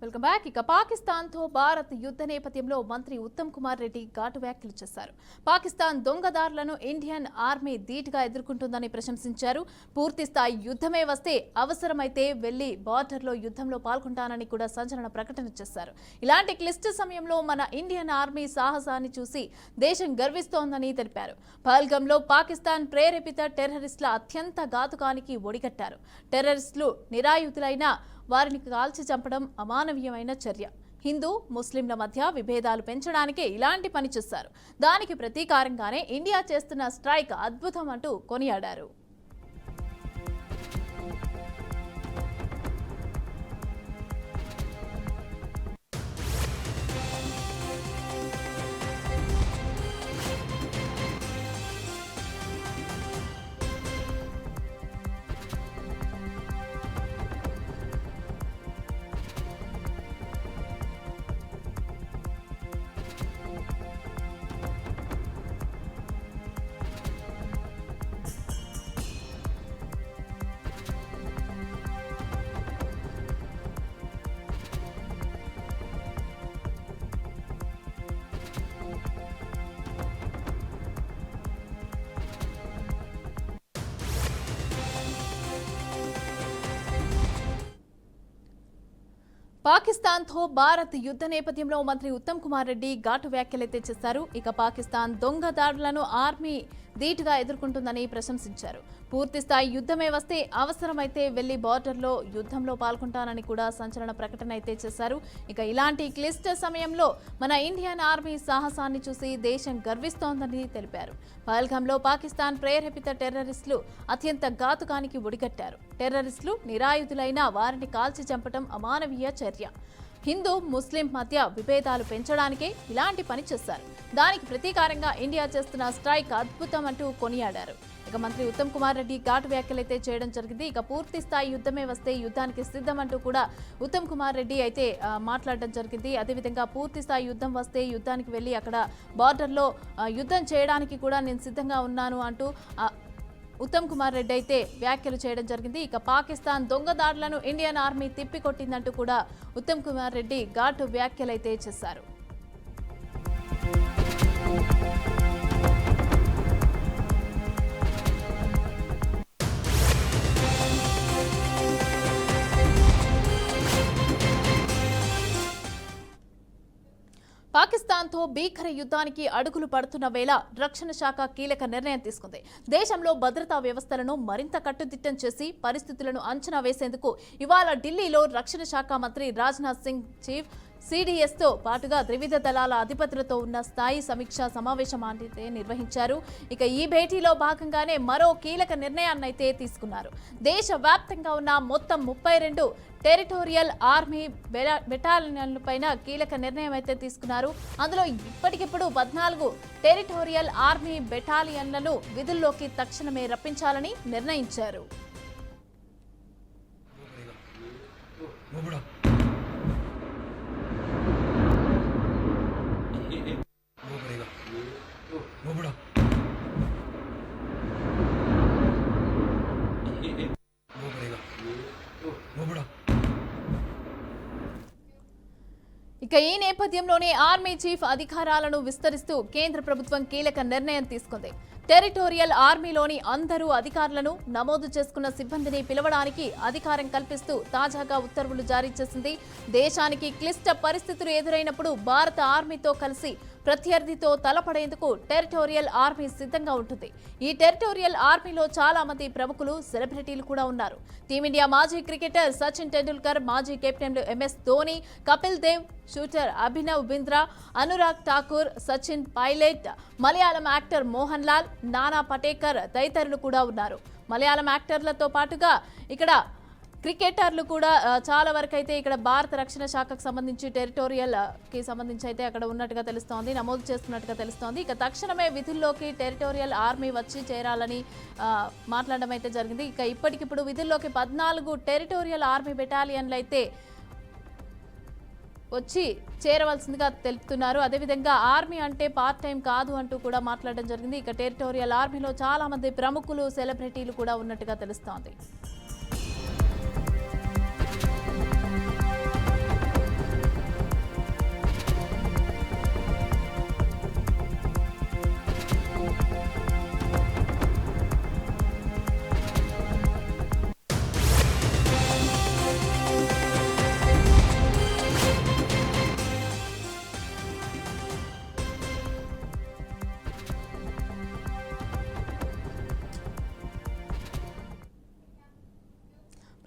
Welcome back. ఇక పాకిస్తాన్తో భారత్ యుద్ధ నేపథ్యంలో మంత్రి ఉత్తమ్ కుమార్ రెడ్డి ఘాటు వ్యాఖ్యలు చేశారు. పాకిస్తాన్ దొంగదారులను ఇండియన్ ఆర్మీ ధీటుగా ఎదుర్కొంటుందని ప్రశంసించారు. పూర్తి స్థాయి యుద్ధమే వస్తే అవసరమైతే వెళ్లి బార్డర్లో యుద్ధంలో పాల్గొంటానని కూడా సంచలన ప్రకటన చేశారు. ఇలాంటి క్లిష్ట సమయంలో మన ఇండియన్ ఆర్మీ సాహసాన్ని చూసి దేశం గర్విస్తోందని తెలిపారు. పహల్గాంలో పాకిస్తాన్ ప్రేరేపిత టెర్రరిస్టుల అత్యంత ఘాతుకానికి ఒడిగట్టారు. టెర్రరిస్టులు నిరాయుధులైన వారిని కాల్చి చంపడం అమానవీయమైన చర్య. హిందూ ముస్లింల మధ్య విభేదాలు పెంచడానికే ఇలాంటి పని చేశారు. దానికి ప్రతీకారంగానే ఇండియా చేస్తున్న స్ట్రైక్ అద్భుతం అంటూ కొనియాడారు. పాకిస్తాన్తో భారత్ యుద్ధ నేపథ్యంలో మంత్రి ఉత్తమ్ కుమార్ రెడ్డి ఘాటు వ్యాఖ్యలైతే చేశారు. ఇక పాకిస్తాన్ దొంగదారులను ఆర్మీ ధీటుగా ఎదుర్కొంటుందని ప్రశంసించారు. పూర్తి స్థాయి యుద్ధమే వస్తే అవసరమైతే వెళ్లి బార్డర్లో యుద్ధంలో పాల్గొంటానని కూడా సంచలన ప్రకటన అయితే చేశారు. ఇక ఇలాంటి క్లిష్ట సమయంలో మన ఇండియన్ ఆర్మీ సాహసాన్ని చూసి దేశం గర్విస్తోందని తెలిపారు. పహల్గాంలో పాకిస్తాన్ ప్రేరేపిత టెర్రరిస్టులు అత్యంత ఘాతుకానికి ఒడిగట్టారు. టెర్రరిస్టులు నిరాయుధులైన వారిని కాల్చి చంపడం అమానవీయ చర్య. హిందూ ముస్లిం మధ్య విభేదాలు పెంచడానికే ఇలాంటి పని చేశారు. దానికి ప్రతీకారంగా ఇండియా చేస్తున్న స్ట్రైక్ అద్భుతం అంటూ కొనియాడారు. ఇక మంత్రి ఉత్తమ్ కుమార్ రెడ్డి ఘాటు వ్యాఖ్యలైతే చేయడం జరిగింది. ఇక పూర్తి స్థాయి యుద్ధమే వస్తే యుద్ధానికి సిద్ధం అంటూ కూడా ఉత్తమ్ కుమార్ రెడ్డి అయితే మాట్లాడడం జరిగింది. అదేవిధంగా పూర్తి స్థాయి యుద్ధం వస్తే యుద్ధానికి వెళ్ళి అక్కడ బార్డర్లో యుద్ధం చేయడానికి కూడా నేను సిద్ధంగా ఉన్నాను అంటూ ఉత్తమ్ కుమార్ రెడ్డి అయితే వ్యాఖ్యలు చేయడం జరిగింది. ఇక పాకిస్తాన్ దొంగదారులను ఇండియన్ ఆర్మీ తిప్పికొట్టిందంటూ కూడా ఉత్తమ్ కుమార్ రెడ్డి ఘాటు వ్యాఖ్యలు అయితే చేశారు. పాకిస్తాన్తో భీకర యుద్ధానికి అడుగులు పడుతున్న వేళ రక్షణ శాఖ కీలక నిర్ణయం తీసుకుంది. దేశంలో భద్రతా వ్యవస్థలను మరింత కట్టుదిట్టం చేసి పరిస్థితులను అంచనా వేసేందుకు ఇవాళ ఢిల్లీలో రక్షణ శాఖ మంత్రి రాజ్నాథ్ సింగ్ చీఫ్ సిడిఎస్తో పాటుగా త్రివిధ దళాల అధిపతులతో ఉన్న స్థాయి సమీక్షా సమావేశం అయితే నిర్వహించారు. ఇక ఈ భేటీలో భాగంగానే మరో కీలక నిర్ణయాన్నైతే తీసుకున్నారు. దేశవ్యాప్తంగా ఉన్న మొత్తం 32 టెరిటోరియల్ ఆర్మీ బెటాలియన్లపైన కీలక నిర్ణయం అయితే తీసుకున్నారు. అందులో ఇప్పటికిప్పుడు 14 టెరిటోరియల్ ఆర్మీ బెటాలియన్లను విధుల్లోకి తక్షణమే రప్పించాలని నిర్ణయించారు. ఇక ఈ నేపథ్యంలోనే ఆర్మీ చీఫ్ అధికారాలను విస్తరిస్తూ కేంద్ర ప్రభుత్వం కీలక నిర్ణయం తీసుకుంది. టెరిటోరియల్ ఆర్మీలోని అందరూ అధికారులను నమోదు చేసుకున్న సిబ్బందిని పిలవడానికి అధికారం కల్పిస్తూ తాజాగా ఉత్తర్వులు జారీ చేసింది. దేశానికి క్లిష్ట పరిస్థితులు ఎదురైనప్పుడు భారత ఆర్మీతో కలిసి ప్రత్యర్థితో తలపడేందుకు టెరిటోరియల్ ఆర్మీ సిద్ధంగా ఉంటుంది. ఈ టెరిటోరియల్ ఆర్మీలో చాలా మంది ప్రముఖులు, సెలబ్రిటీలు కూడా ఉన్నారు. టీమిండియా మాజీ క్రికెటర్ సచిన్ టెండూల్కర్, మాజీ కెప్టెన్లు MS Dhoni, Kapil Dev, shooter Abhinav Bindra, Anurag Thakur, Sachin Pilot, Malayalam actor Mohan Lal, Nana Patekar తదితరులు కూడా ఉన్నారు. మలయాళం యాక్టర్లతో పాటుగా ఇక్కడ క్రికెటర్లు కూడా చాలా వరకు అయితే ఇక్కడ భారత రక్షణ శాఖకు సంబంధించి టెరిటోరియల్ కి సంబంధించి అయితే అక్కడ ఉన్నట్టుగా తెలుస్తోంది, నమోదు చేస్తున్నట్టుగా తెలుస్తోంది. ఇక తక్షణమే విధుల్లోకి టెరిటోరియల్ ఆర్మీ వచ్చి చేరాలని మాట్లాడడం అయితే జరిగింది. ఇక ఇప్పటికిప్పుడు విధుల్లోకి 14 టెరిటోరియల్ ఆర్మీ బెటాలియన్లు అయితే వచ్చి చేరవలసిందిగా తెలుపుతున్నారు. అదేవిధంగా ఆర్మీ అంటే పార్ట్ టైం కాదు అంటూ కూడా మాట్లాడడం జరిగింది. ఇక టెరిటోరియల్ ఆర్మీలో చాలా మంది ప్రముఖులు, సెలబ్రిటీలు కూడా ఉన్నట్టుగా తెలుస్తోంది.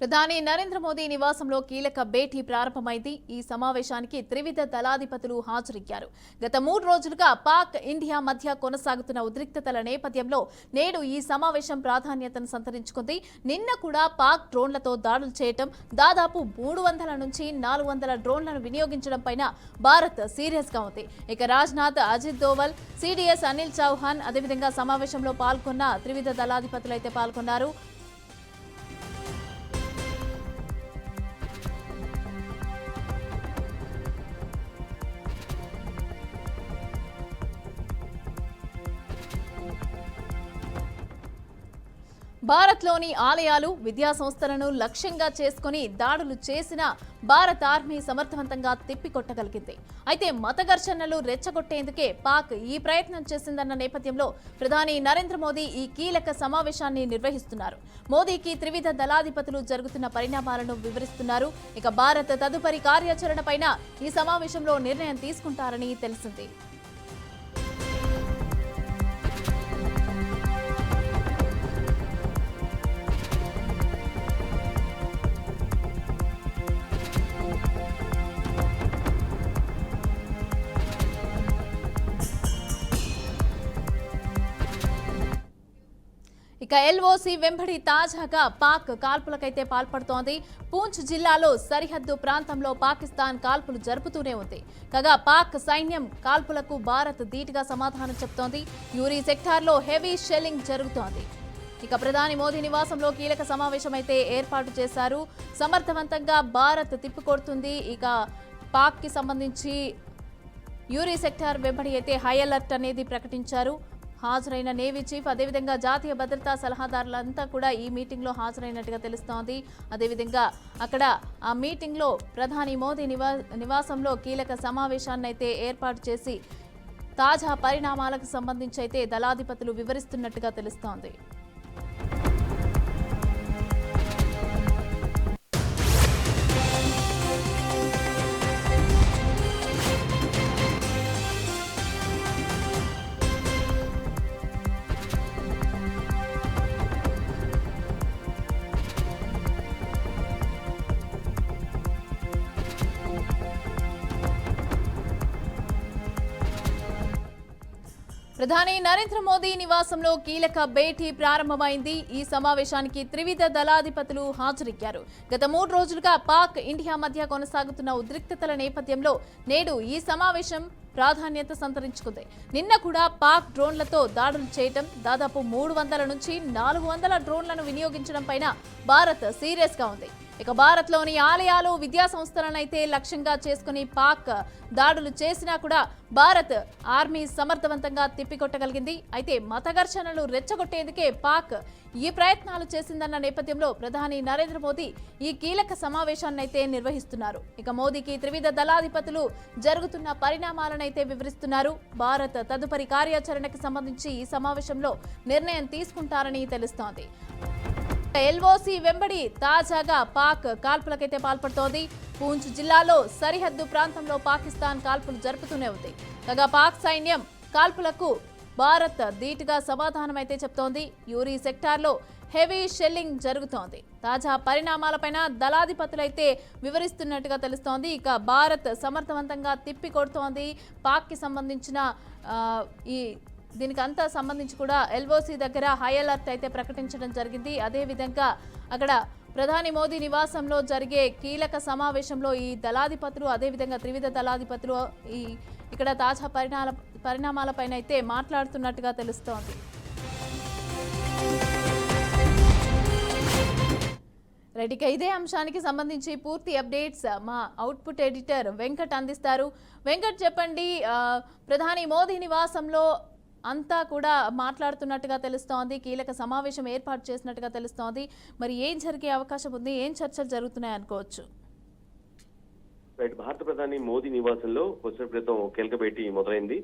ప్రధాని నరేంద్ర మోదీ నివాసంలో కీలక భేటీ ప్రారంభమైంది. ఈ సమావేశానికి త్రివిధ దళాధిపతులు హాజరయ్యారు. గత 3 రోజులుగా పాక్ ఇండియా మధ్య కొనసాగుతున్న ఉద్రిక్తతల నేపథ్యంలో నేడు ఈ సమావేశం ప్రాధాన్యతను సంతరించుకుంది. నిన్న కూడా పాక్ డ్రోన్లతో దాడులు చేయటం, దాదాపు 300 నుంచి 400 డ్రోన్లను వినియోగించడం పైన భారత్ సీరియస్ గా ఉంది. ఇక రాజ్నాథ్, అజిత్ దోవల్, సిడిఎస్ అనిల్ చౌహాన్ అదేవిధంగా సమావేశంలో పాల్గొన్న త్రివిధ దళాధిపతులు అయితే పాల్గొన్నారు. భారత్లోని ఆలయాలు, విద్యా సంస్థలను లక్ష్యంగా చేసుకుని దాడులు చేసిన భారత ఆర్మీ సమర్థవంతంగా తిప్పికొట్టగలిగింది. అయితే మత ఘర్షణలు రెచ్చగొట్టేందుకే పాక్ ఈ ప్రయత్నం చేసిందన్న నేపథ్యంలో ప్రధాని నరేంద్ర మోదీ ఈ కీలక సమావేశాన్ని నిర్వహిస్తున్నారు. మోదీకి త్రివిధ దళాధిపతులు జరుగుతున్న పరిణామాలను వివరిస్తున్నారు. ఇక భారత్ తదుపరి కార్యాచరణపైన ఈ సమావేశంలో నిర్ణయం తీసుకుంటారని తెలిసింది. ఇక ఎల్ఓసి వెంబడి తాజాగా పాక్ కాల్పులకైతే పాల్పడుతోంది. పూంచ్ జిల్లాలో సరిహద్దు ప్రాంతంలో పాకిస్తాన్ కాల్పులు జరుపుతూనే ఉంది. కాగా పాక్ సైన్యం కాల్పులకు భారత్ ధీటుగా సమాధానం చెప్తోంది. యూరీ సెక్టార్లో హెవీ షెల్లింగ్ జరుగుతోంది. ఇక ప్రధాని మోదీ నివాసంలో కీలక సమావేశం అయితే ఏర్పాటు చేశారు. సమర్థవంతంగా భారత్ తిప్పికొడుతుంది. ఇక పాక్ కి సంబంధించి యూరీ సెక్టార్ వెంబడి అయితే హై అలర్ట్ అనేది ప్రకటించారు. హాజరైన నేవీ చీఫ్ అదేవిధంగా జాతీయ భద్రతా సలహాదారులంతా కూడా ఈ మీటింగ్లో హాజరైనట్టుగా తెలుస్తోంది. అదేవిధంగా అక్కడ ఆ మీటింగ్లో ప్రధాని మోదీ నివాసంలో కీలక సమావేశాన్ని అయితే ఏర్పాటు చేసి తాజా పరిణామాలకు సంబంధించి అయితే దళాధిపతులు వివరిస్తున్నట్టుగా తెలుస్తోంది. ప్రధాని నరేంద్ర మోదీ నివాసంలో కీలక భేటీ ప్రారంభమైంది. ఈ సమావేశానికి త్రివిధ దళాధిపతులు హాజరయ్యారు. గత 3 రోజులుగా పాక్ ఇండియా మధ్య కొనసాగుతున్న ఉద్రిక్తతల నేపథ్యంలో నేడు ఈ సమావేశం ప్రాధాన్యత సంతరించుకుంది. నిన్న కూడా పాక్ డ్రోన్లతో దాడులు చేయటం, దాదాపు 300 నుంచి 400 డ్రోన్లను వినియోగించడం పైన భారత్ సీరియస్ గా ఉంది. ఇక భారత్లోని ఆలయాలు, విద్యా సంస్థలనైతే లక్ష్యంగా చేసుకుని పాక్ దాడులు చేసినా కూడా భారత్ ఆర్మీ సమర్థవంతంగా తిప్పికొట్టగలిగింది. అయితే మత ఘర్షణలు రెచ్చగొట్టేందుకే పాక్ ఈ ప్రయత్నాలు చేసిందన్న నేపథ్యంలో ప్రధాని నరేంద్ర మోదీ ఈ కీలక సమావేశాన్నైతే నిర్వహిస్తున్నారు. ఇక మోదీకి త్రివిధ దళాధిపతులు జరుగుతున్న పరిణామాలనైతే వివరిస్తున్నారు. భారత్ తదుపరి కార్యాచరణకు సంబంధించి ఈ సమావేశంలో నిర్ణయం తీసుకుంటారని తెలుస్తోంది. ఎల్ఓసి వెంబడి తాజాగా పాక్ కాల్పులకైతే పాల్పడుతోంది. పూంచ్ జిల్లాలో సరిహద్దు ప్రాంతంలో పాకిస్తాన్ కాల్పులు జరుపుతూనే ఉంది. కాగా పాక్ సైన్యం కాల్పులకు భారత్ ధీటుగా సమాధానం అయితే చెప్తోంది. యూరీ సెక్టార్లో హెవీ షెల్లింగ్ జరుగుతోంది. తాజా పరిణామాలపైన దళాధిపతులైతే వివరిస్తున్నట్టుగా తెలుస్తోంది. ఇక భారత్ సమర్థవంతంగా తిప్పికొడుతోంది. పాక్కి సంబంధించిన దీనికి అంతా సంబంధించి కూడా ఎల్ఓసి దగ్గర హై అలర్ట్ అయితే ప్రకటించడం జరిగింది. అదేవిధంగా అక్కడ ప్రధాని మోదీ నివాసంలో జరిగే కీలక సమావేశంలో ఈ దళాధిపతులు అదేవిధంగా త్రివిధ దళాధిపతులు ఇక్కడ తాజా పరిణామాలపైన అయితే మాట్లాడుతున్నట్టుగా తెలుస్తోంది. రైట్, ఇక ఇదే అంశానికి సంబంధించి పూర్తి అప్డేట్స్ మా అవుట్పుట్ ఎడిటర్ వెంకట్ అందిస్తారు. వెంకట్, చెప్పండి, ప్రధాని మోదీ నివాసంలో అంతా కూడా మాట్లాడుతున్నట్టుగా తెలుస్తోంది. కీలక సమావేశం ఏర్పాటు చేసినట్టుగా తెలుస్తోంది. మరి ఏం జరిగే అవకాశం ఉంది? ఏం చర్చలు జరుగుతున్నాయి అనుకోవచ్చు? భారత ప్రధాని మోదీ నివాసంలో వచ్చిన క్రితం కీలక భేటీ మొదలైంది.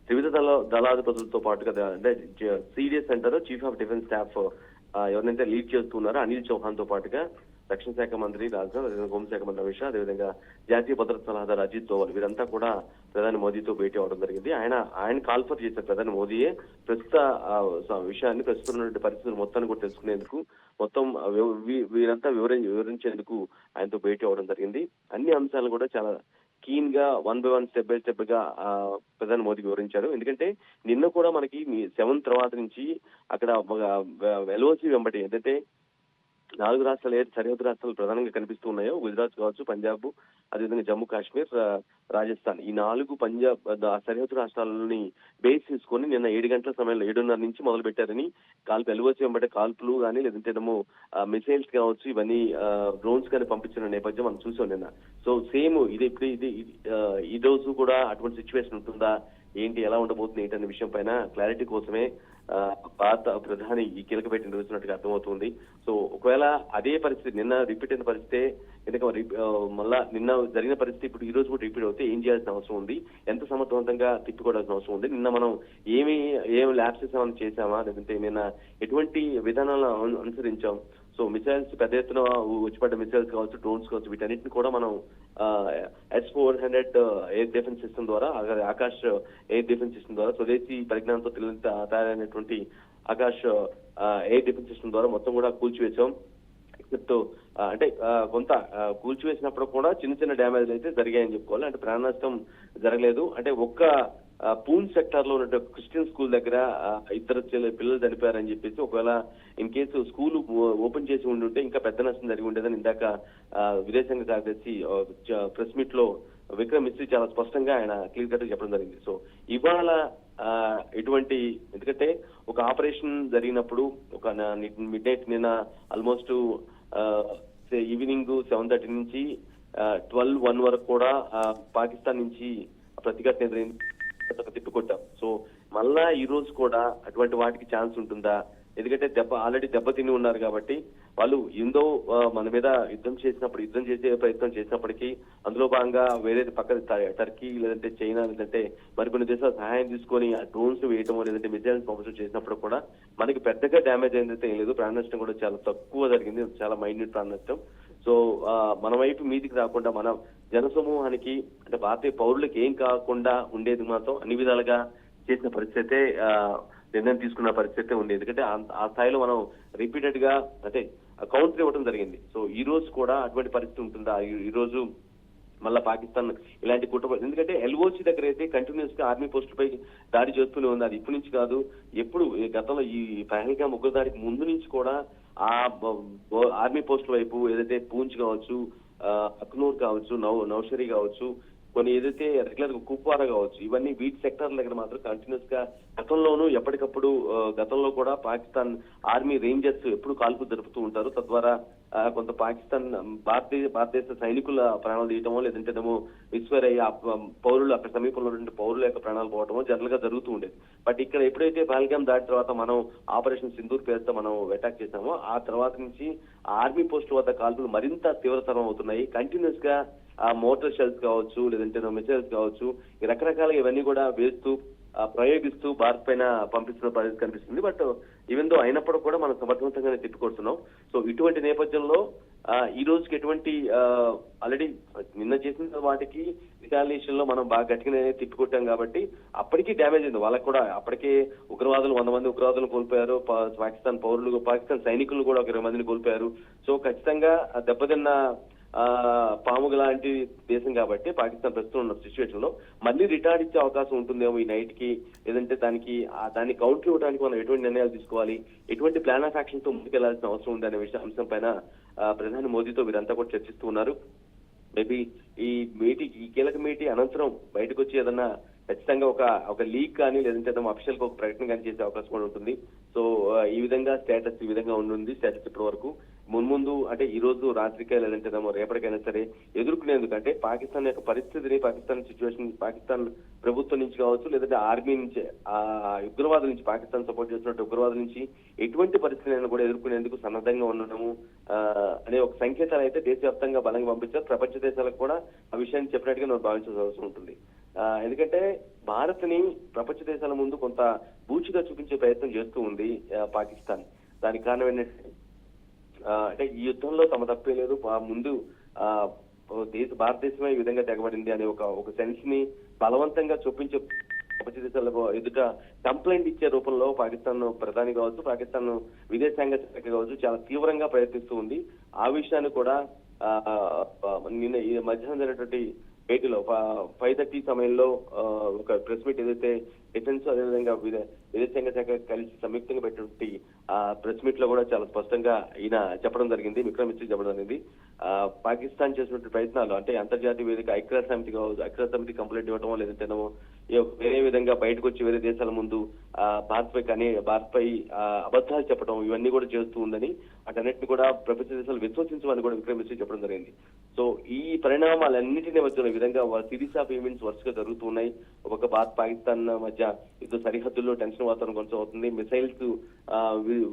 త్రివిధ దళాధిపతులతో పాటుగా అంటే CDS centre chief of defence staff ఎవరినైతే లీడ్ చేస్తున్నారో అనిల్ చౌహాన్ తో పాటుగా రక్షణ శాఖ మంత్రి రాజ్నాథ్, అదేవిధంగా హోంశాఖ మంత్రి అమిత్ షా, అదేవిధంగా జాతీయ భద్రతా సలహాదారు అజిత్ దోవల్ వీరంతా కూడా ప్రధాని మోదీతో భేటీ అవడం జరిగింది. ఆయన కాల్ఫర్ చేశారు ప్రధాని మోదీయే ప్రస్తుత విషయాన్ని, ప్రస్తుతం ఉన్నటువంటి పరిస్థితులు మొత్తాన్ని కూడా తెలుసుకునేందుకు, మొత్తం వీరంతా వివరించేందుకు ఆయనతో భేటీ అవడం జరిగింది. అన్ని అంశాలు కూడా చాలా కీన్ గా 1 by 1 స్టెప్ బై స్టెప్ గా ప్రధాని మోదీ వివరించారు. ఎందుకంటే నిన్న కూడా మనకి 7 తర్వాత నుంచి అక్కడ LOC వెంబడి ఏదైతే 4 రాష్ట్రాలు సరిహద్దు రాష్ట్రాలు ప్రధానంగా కనిపిస్తూ ఉన్నాయో, గుజరాత్ కావచ్చు, పంజాబ్, అదేవిధంగా జమ్మూ కాశ్మీర్, రాజస్థాన్, ఈ 4 పంజాబ్ సరిహద్దు రాష్ట్రాలని బేస్ చేసుకొని నిన్న 7 గంటల సమయంలో 7:30 నుంచి మొదలు పెట్టారని, LOC వెంబడే కాల్పులు కానీ లేదంటేనేమో మిసైల్స్ కావచ్చు, ఇవన్నీ డ్రోన్స్ కానీ పంపించిన నేపథ్యం మనం చూసాం నిన్న. సో సేమ్ ఈ రోజు కూడా అటువంటి సిచ్యువేషన్ ఉంటుందా ఏంటి, ఎలా ఉండబోతుంది ఏంటి అనే విషయం పైన క్లారిటీ కోసమే భారత ప్రధాని ఈ కీలక భేటీ నిర్వహిస్తున్నట్టుగా అర్థమవుతుంది. సో ఒకవేళ అదే పరిస్థితి నిన్న రిపీట్ అయిన పరిస్థితే, ఎందుకంటే మళ్ళా నిన్న జరిగిన పరిస్థితి ఇప్పుడు ఈ రోజు కూడా రిపీట్ అవుతే ఏం చేయాల్సిన అవసరం ఉంది, ఎంత సమర్థవంతంగా తిప్పికోవాల్సిన అవసరం ఉంది, నిన్న మనం ఏం ల్యాబ్సెస్ ఏమైనా చేశామా, లేదంటే నిన్న ఎటువంటి విధానాలను అనుసరించాం. సో మిసైల్స్ పెద్ద ఎత్తున వచ్చిపడ్డ మిసైల్స్ కావచ్చు, డ్రోన్స్ కావచ్చు, వీటన్నిటిని కూడా మనం S-400 ఎయిర్ డిఫెన్స్ సిస్టమ్ ద్వారా, ఆకాశ్ ఎయిర్ డిఫెన్స్ సిస్టమ్ ద్వారా, స్వదేశీ పరిజ్ఞానంతో తయారైనటువంటి ఆకాశ్ ఎయిర్ డిఫెన్స్ సిస్టమ్ ద్వారా మొత్తం కూడా కూల్చివేశాం. ఎక్సెప్ట్ అంటే కొంత కూల్చివేసినప్పుడు కూడా చిన్న చిన్న డ్యామేజ్ అయితే జరిగాయని చెప్పుకోవాలి. అంటే ప్రాణ నష్టం జరగలేదు. అంటే ఒక్క పూంచ్ సెక్టార్ లో ఉన్న క్రిస్టియన్ స్కూల్ దగ్గర 2 పిల్లలు చనిపోయారని చెప్పేసి, ఒకవేళ ఇన్ కేసు స్కూల్ ఓపెన్ చేసి ఉండుంటే ఇంకా పెద్ద నష్టం జరిగి ఉండేదని ఇందాక విదేశాంగ కార్యదర్శి ప్రెస్ మీట్ లో విక్రమ్ మిస్త్రీ చాలా స్పష్టంగా ఆయన క్లియర్ కట్ చెప్పడం జరిగింది. సో ఇవాళ ఇటువంటి, ఎందుకంటే ఒక ఆపరేషన్ జరిగినప్పుడు ఒక మిడ్ నైట్ నిన్న ఆల్మోస్ట్ ఈవినింగ్ 7:30 నుంచి 12-1 వరకు కూడా పాకిస్తాన్ నుంచి ప్రతిఘటన ఎదురైంది, తిప్పుకొట్టాం. సో మళ్ళా ఈ రోజు కూడా అటువంటి వాటికి ఛాన్స్ ఉంటుందా? ఎందుకంటే ఆల్రెడీ దెబ్బతిని ఉన్నారు కాబట్టి వాళ్ళు ఏందో మన మీద యుద్ధం చేసే ప్రయత్నం చేసినప్పటికీ, అందులో భాగంగా వేరే పక్కన టర్కీ లేదంటే చైనా లేదంటే మరికొన్ని దేశాలు సహాయం తీసుకొని ఆ డ్రోన్స్ వేయటమో లేదంటే మిసైల్స్ పంపడం చేసినప్పుడు కూడా మనకి పెద్దగా డ్యామేజ్ అయిందైతే ఏం లేదు. ప్రాణ నష్టం కూడా చాలా తక్కువ జరిగింది, చాలా మైన్యూట్ ప్రాణ నష్టం. సో మన వైపు మీదికి రాకుండా మన జనసమూహానికి, అంటే భారతీయ పౌరులకు ఏం కాకుండా ఉండేది మాత్రం అన్ని విధాలుగా చేసిన పరిస్థితే, నిర్ణయం తీసుకున్న పరిస్థితి ఉంది. ఎందుకంటే ఆ స్థాయిలో మనం రిపీటెడ్ గా అంటే కౌంటర్ ఇవ్వడం జరిగింది. సో ఈ రోజు కూడా అటువంటి పరిస్థితి ఉంటుందా? ఈ రోజు మళ్ళా పాకిస్తాన్ ఇలాంటి కుట్ర, ఎందుకంటే LOC దగ్గర అయితే కంటిన్యూస్ గా ఆర్మీ పోస్టులపై దాడి చేస్తూనే ఉంది. అది ఇప్పటి నుంచి కాదు, ఎప్పుడు గతంలో ఈ పహల్గామ్ ఉగ్రదాడికి ముందు నుంచి కూడా ఆ ఆర్మీ పోస్టుల వైపు ఏదైతే పూంచ్ కావచ్చు, అఖ్నూర్ కావచ్చు, నౌషరీ కావచ్చు, కొన్ని ఏదైతే రెగ్యులర్ గా కుప్వారా కావచ్చు, ఇవన్నీ వీటి సెక్టార్ల దగ్గర మాత్రం కంటిన్యూస్ గా గతంలోనూ ఎప్పటికప్పుడు గతంలో కూడా పాకిస్తాన్ ఆర్మీ రేంజర్స్ ఎప్పుడు కాల్పులు జరుపుతూ ఉంటారు. తద్వారా కొంత పాకిస్తాన్ భారతదేశ సైనికుల ప్రాణాలు తీయటమో లేదంటేనేమో మిస్ఫైర్ అయ్యి పౌరులు అక్కడ సమీపంలో ఉన్న పౌరుల యొక్క ప్రాణాలు పోవటమో జనరల్ గా జరుగుతూ ఉండేది. బట్ ఇక్కడ ఎప్పుడైతే పహల్గామ్ దాటి తర్వాత మనం ఆపరేషన్ సింధూర్ పేరుతో మనం అటాక్ చేసామో, ఆ తర్వాత నుంచి ఆర్మీ పోస్టుల వద్ద కాల్పులు మరింత తీవ్రతరం అవుతున్నాయి. కంటిన్యూస్ గా మోటార్ షెల్స్ కావచ్చు లేదంటే మిసైల్స్ కావచ్చు, రకరకాలుగా ఇవన్నీ కూడా వేస్తూ ప్రయోగిస్తూ భారత్ పైన పంపిస్తున్న పరిస్థితి కనిపిస్తుంది. బట్ ఈవెన్ దో అయినప్పుడు కూడా మనం సమర్థవంతంగానే తిప్పికొడుతున్నాం. సో ఇటువంటి నేపథ్యంలో ఈ రోజుకి ఎటువంటి ఆల్రెడీ నిన్న చేసిన వాటికి రిటాలియేషన్ లో మనం బాగా గట్టిగానే తిప్పికొట్టాం కాబట్టి అప్పటికీ డ్యామేజ్ అయింది. వాళ్ళకి కూడా అప్పటికే ఉగ్రవాదులు 100 మంది ఉగ్రవాదులు కోల్పోయారు, పాకిస్తాన్ సైనికులు కూడా 20 మందిని కోల్పోయారు. సో ఖచ్చితంగా దెబ్బతిన్న పాముగ లాంటి దేశం కాబట్టి పాకిస్తాన్ ప్రస్తుతం ఉన్న సిచ్యువేషన్ లో మళ్ళీ రిటార్డ్ ఇచ్చే అవకాశం ఉంటుందేమో ఈ నైట్ కి, లేదంటే దాన్ని కౌంటర్ ఇవ్వడానికి మనం ఎటువంటి నిర్ణయాలు తీసుకోవాలి, ఎటువంటి ప్లాన్ ఆఫ్ యాక్షన్ తో ముందుకెళ్లాల్సిన అవసరం ఉంది అనే అంశం పైన ప్రధాని మోదీతో వీరంతా కూడా చర్చిస్తూ ఉన్నారు. మేబీ ఈ కీలక మీటి అనంతరం బయటకు వచ్చి ఏదన్నా ఖచ్చితంగా ఒక లీక్ కానీ లేదంటే అఫీషియల్ గా ఒక ప్రకటన కానీ చేసే అవకాశం కూడా ఉంటుంది. సో ఈ విధంగా స్టేటస్ ఉంది స్టేటస్ ఇప్పటి వరకు. మున్ముందు అంటే ఈ రోజు రాత్రికే లేదంటే రేపటికైనా సరే ఎదుర్కొనేందుకు, అంటే పాకిస్తాన్ యొక్క పరిస్థితిని, పాకిస్తాన్ సిచ్యువేషన్, పాకిస్తాన్ ప్రభుత్వం నుంచి కావచ్చు లేదంటే ఆర్మీ నుంచి, ఉగ్రవాదుల నుంచి, పాకిస్తాన్ సపోర్ట్ చేస్తున్నట్టు ఉగ్రవాదుల నుంచి ఎటువంటి పరిస్థితులను కూడా ఎదుర్కొనేందుకు సన్నద్ధంగా ఉండడము అనే ఒక సంకేతాలు అయితే దేశవ్యాప్తంగా బలంగా పంపించారు. ప్రపంచ దేశాలకు కూడా ఆ విషయాన్ని చెప్పినట్టుగా మనం భావించాల్సిన అవసరం ఉంటుంది. ఎందుకంటే భారత్ ని ప్రపంచ దేశాల ముందు కొంత బూచిగా చూపించే ప్రయత్నం చేస్తూ ఉంది పాకిస్తాన్. దానికి కారణం ఏంటంటే అంటే ఈ యుద్ధంలో తమ తప్పే లేదు, ముందు ఆ భారతదేశమే ఈ విధంగా తెగబడింది అనే ఒక సెన్స్ ని బలవంతంగా చొప్పించే ప్రపంచ దేశాల ఎదుట కంప్లైంట్ ఇచ్చే రూపంలో పాకిస్తాన్ ప్రధాని కావచ్చు, పాకిస్తాన్ విదేశాంగ శాఖ కావచ్చు చాలా తీవ్రంగా ప్రయత్నిస్తూ ఉంది. ఆ విషయాన్ని కూడా నిన్న ఈ మధ్యాహ్నం జరిగినటువంటి భేటీలో 5:30 సమయంలో ఒక ప్రెస్ మీట్ ఏదైతే డిఫెన్స్ అదేవిధంగా విదేశాంగ శాఖ కలిసి సంయుక్తంగా పెట్టినటువంటి ఆ ప్రెస్ మీట్ లో కూడా చాలా స్పష్టంగా ఈయన చెప్పడం జరిగింది, విక్రమ్ మిస్రీ చెప్పడం జరిగింది. పాకిస్తాన్ చేసినటువంటి ప్రయత్నాలు అంటే అంతర్జాతీయ వేదిక ఐక్యరాజ్య సమితి కంప్లైంట్ ఇవ్వటమో లేదంటేనో వేరే విధంగా బయటకు వచ్చి వేరే దేశాల ముందు భారత్ పై అబద్ధాలు చెప్పడం ఇవన్నీ కూడా చేస్తూ ఉందని, అటన్నిటిని కూడా ప్రపంచ దేశాలు విశ్వసించమని కూడా విక్రమ్ మిస్రీ చెప్పడం జరిగింది. సో ఈ పరిణామాలన్నింటినీ వచ్చిన విధంగా సిరీస్ ఆఫ్ ఈవెంట్స్ వరుసగా జరుగుతున్నాయి. ఒక పాకిస్తాన్ మధ్య యుద్ధ సరిహద్దుల్లో టెన్షన్ వాతావరణం కొనసాగుతుంది, మిసైల్స్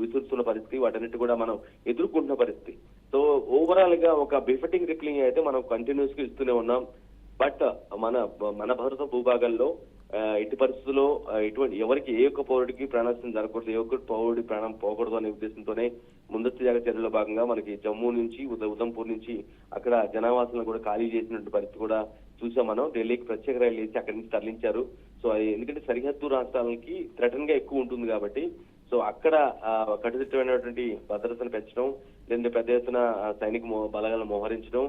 విసురుతున్న పరిస్థితి, వాటన్నిటి కూడా మనం ఎదుర్కొంటున్న పరిస్థితి. సో ఓవరాల్ గా ఒక బిఫెటింగ్ రిప్లై అయితే మనం కంటిన్యూస్ గా ఇస్తూనే ఉన్నాం. బట్ మన భారత భూభాగంలో ఎట్టి పరిస్థితుల్లో ఎవరికి ఏ ఒక్క పౌరుడికి ప్రాణనష్టం జరగకూడదు, ఏ ఒక్క పౌరుడి ప్రాణం పోకూడదు అనే ఉద్దేశంతోనే ముందస్తు జాగ్రత్త చర్యల్లో భాగంగా మనకి జమ్మూ నుంచి ఉదంపూర్ నుంచి అక్కడ జనావాసాలను కూడా ఖాళీ చేసినటువంటి పరిస్థితి కూడా చూసాం. మనం ఢిల్లీకి ప్రత్యేక రైలు వేసి అక్కడి నుంచి తరలించారు. సో ఎందుకంటే సరిహద్దు రాష్ట్రాలకి థ్రెటన్ గా ఎక్కువ ఉంటుంది కాబట్టి సో అక్కడ కట్టుదిట్టమైనటువంటి భద్రతను పెంచడం, లేదంటే పెద్ద ఎత్తున సైనిక బలగాలను మోహరించడం,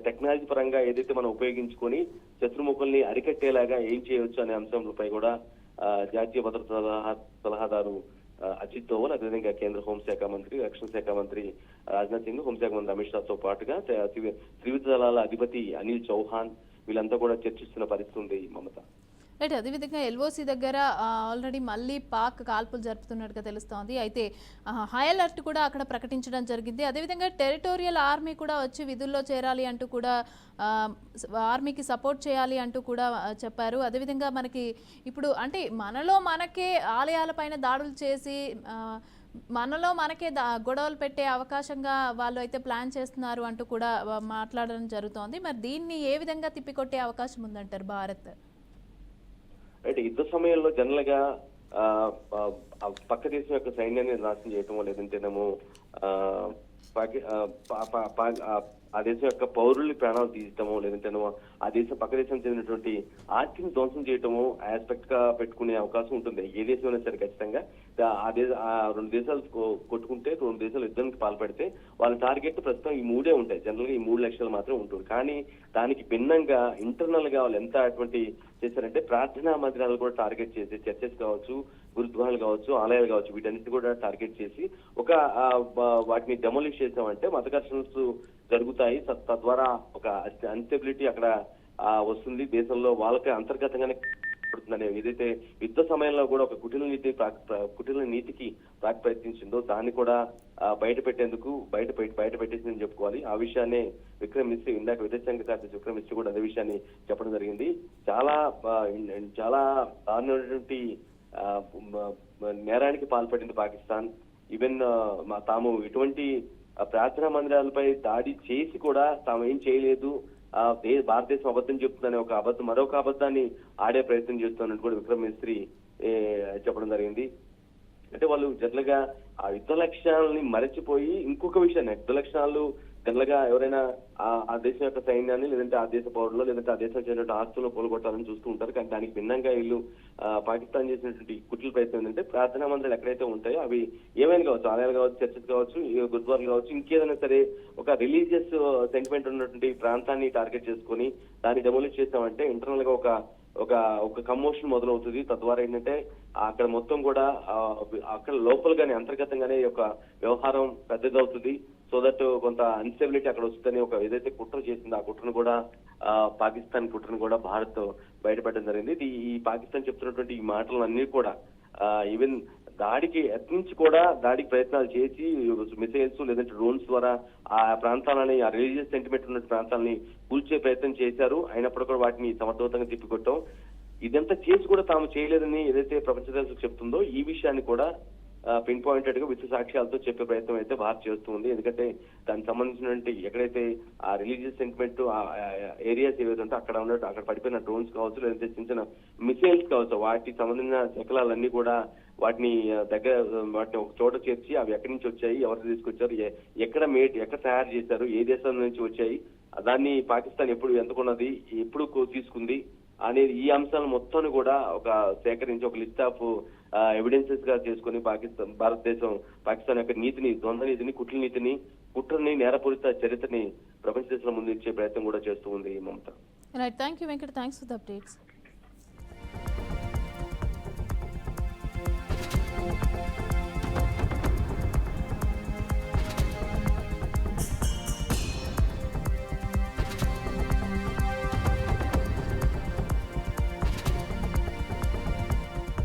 టెక్నాలజీ పరంగా ఏదైతే మనం ఉపయోగించుకొని శత్రుముఖుల్ని అరికట్టేలాగా ఏం చేయవచ్చు అనే అంశంపై కూడా జాతీయ భద్రతా సలహాదారు అజిత్ దోవల్, అదేవిధంగా కేంద్ర హోంశాఖ మంత్రి, రక్షణ శాఖ మంత్రి రాజ్నాథ్ సింగ్, హోంశాఖ మంత్రి అమిత్ షాతో పాటుగా త్రివిధ దళాల అధిపతి అనిల్ చౌహాన్ వీళ్ళంతా కూడా చర్చిస్తున్న పరిస్థితి ఉంది మమత. రైట్, అదేవిధంగా ఎల్ఓసి దగ్గర ఆల్రెడీ మళ్ళీ పాక్ కాల్పులు జరుపుతున్నట్టుగా తెలుస్తోంది. అయితే హై అలర్ట్ కూడా అక్కడ ప్రకటించడం జరిగింది. అదేవిధంగా టెరిటోరియల్ ఆర్మీ కూడా వచ్చి విధుల్లో చేరాలి అంటూ కూడా ఆర్మీకి సపోర్ట్ చేయాలి అంటూ కూడా చెప్పారు. అదేవిధంగా మనకి ఇప్పుడు అంటే మనలో మనకే ఆలయాలపైన దాడులు చేసి మనలో మనకే గొడవలు పెట్టే అవకాశంగా వాళ్ళు అయితే ప్లాన్ చేస్తున్నారు అంటూ కూడా మాట్లాడడం జరుగుతోంది. మరి దీన్ని ఏ విధంగా తిప్పికొట్టే అవకాశం ఉందంటారు భారత్? అయితే యుద్ధ సమయంలో జనరల్ గా పక్క దేశం యొక్క సైన్యాన్ని నాశనం చేయటమో లేదంటేనేమో ఆ దేశం యొక్క పౌరుల్ని ప్రాణాలు తీయటమో లేదంటేనేమో ఆ దేశం పక్క దేశం చెందినటువంటి ఆస్తిని ధ్వంసం చేయటమో ఆస్పెక్ట్ గా పెట్టుకునే అవకాశం ఉంటుంది. ఏ దేశం అయినా సరే ఖచ్చితంగా ఆ రెండు దేశాలు కొట్టుకుంటే, రెండు దేశాలు యుద్ధానికి పాల్పడితే వాళ్ళ టార్గెట్ ప్రస్తుతం ఈ మూడే ఉంటాయి. జనరల్ గా ఈ 3 లక్షలు మాత్రం ఉంటుంది. కానీ దానికి భిన్నంగా ఇంటర్నల్ గా వాళ్ళు ఎంత అటువంటి చేశారంటే ప్రార్థనా మందిరాలు కూడా టార్గెట్ చేసి చర్చెస్ కావచ్చు, గురుద్వారాలు కావచ్చు, ఆలయాలు కావచ్చు, వీటన్నిటి కూడా టార్గెట్ చేసి వాటిని డెమోలిష్ చేసామంటే మత ఘర్షణస్ జరుగుతాయి. తద్వారా ఒక అన్స్టెబిలిటీ అక్కడ వస్తుంది దేశంలో, వాళ్ళకి అంతర్గతంగానే పడుతుందనే ఏదైతే యుద్ధ సమయంలో కూడా ఒక కుటిల నీతికి ప్రయత్నించిందో దాన్ని కూడా బయట పెట్టేసిందని చెప్పుకోవాలి. ఆ విషయాన్ని విక్రమ్ మిస్రీ ఇందాక విదేశాంగ కార్యదర్శి విక్రమ్ మిస్రీ కూడా అదే విషయాన్ని చెప్పడం జరిగింది. చాలా దారుణమైనటువంటి నేరానికి పాల్పడింది పాకిస్తాన్. ఈవెన్ తాము ఇటువంటి ప్రార్థనా మందిరాలపై దాడి చేసి కూడా తాము ఏం చేయలేదు, భారతదేశం అబద్ధం చెప్తుందనే మరొక అబద్ధాన్ని ఆడే ప్రయత్నం చేస్తున్నట్టు కూడా విక్రమ్ మిస్రీ చెప్పడం జరిగింది. అంటే వాళ్ళు జనరల్ గా ఆ యుద్ధ లక్ష్యాలని మరచిపోయి ఇంకొక విషయాన్ని, యుద్ధ లక్షణాలు జనరల్ గా ఎవరైనా ఆ దేశం యొక్క సైన్యాన్ని లేదంటే ఆ దేశ పౌరులు లేదంటే ఆ దేశం చెందిన ఆస్తులను కోలుగొట్టాలని చూస్తూ ఉంటారు. కానీ దానికి భిన్నంగా వీళ్ళు పాకిస్తాన్ చేసినటువంటి కుట్ల ప్రయత్నం ఏంటంటే ప్రార్థనా మందిరాలు ఎక్కడైతే ఉంటాయో అవి ఏమైనా కావచ్చు, ఆలయాలు కావచ్చు, చర్చెస్ కావచ్చు, గురుద్వారాలు కావచ్చు, ఇంకేదైనా సరే ఒక రిలీజియస్ సెంటిమెంట్ ఉన్నటువంటి ప్రాంతాన్ని టార్గెట్ చేసుకుని దాన్ని డెమోలిష్ చేస్తామంటే ఇంటర్నల్ గా ఒక కమోషన్ మొదలవుతుంది. తద్వారా ఏంటంటే అక్కడ మొత్తం కూడా అక్కడ లోపలగానే అంతర్గతంగానే ఒక వ్యవహారం పెద్దదవుతుంది. సో దట్ కొంత అన్స్టెబిలిటీ అక్కడ వస్తుందని ఏదైతే కుట్ర చేసిందో ఆ కుట్రను కూడా పాకిస్తాన్ కుట్రను కూడా భారత్ బయటపెట్టడం జరిగింది. ఈ పాకిస్తాన్ చెప్తున్నటువంటి ఈ మాటలన్నీ కూడా ఈవెన్ దాడికి ప్రయత్నాలు చేసి మిసైల్స్ లేదంటే డ్రోన్స్ ద్వారా ఆ ప్రాంతాలని, ఆ రిలీజియస్ సెంటిమెంట్ ఉన్న ప్రాంతాలని కూల్చే ప్రయత్నం చేశారు. అయినప్పుడు కూడా వాటిని సమర్థవంతంగా తిప్పికొట్టాం. ఇదంతా చేసి కూడా తాము చేయలేదని ఏదైతే ప్రపంచ దేశాలకు చెప్తుందో ఈ విషయాన్ని కూడా పిన్ పాయింటెడ్ గా విత్ సాక్ష్యాలతో చెప్పే ప్రయత్నం అయితే భారత్ చేస్తుంది. ఎందుకంటే దానికి సంబంధించినటువంటి ఎక్కడైతే ఆ రిలీజియస్ సెంటిమెంట్ ఏరియాస్ ఏవైతే ఉంటే అక్కడ పడిపోయిన డ్రోన్స్ కావచ్చు, లేదంటే చిన్న చిన్న మిసైల్స్ కావచ్చు, వాటికి సంబంధించిన శకలాలన్నీ కూడా వాటిని ఒక చోట చేర్చి అవి ఎక్కడి నుంచి వచ్చాయి, ఎవరు తీసుకొచ్చారు, ఎక్కడ తయారు చేశారు, ఏ దేశం నుంచి వచ్చాయి, దాన్ని పాకిస్తాన్ ఎప్పుడు ఎంతకున్నది, ఎప్పుడు తీసుకుంది అనేది ఈ అంశాలను మొత్తాన్ని కూడా సేకరించి ఒక లిస్ట్ ఆఫ్ ఎవిడెన్సెస్ గా చేసుకుని భారతదేశం పాకిస్తాన్ యొక్క ద్వంద్వ నీతిని, కుట్రని, నేరపూరిత చరిత్రని ప్రపంచ దేశాల ముందు ఇచ్చే ప్రయత్నం కూడా చేస్తూ ఉంది Mamata. Right, thank you Venkat, thanks for the updates.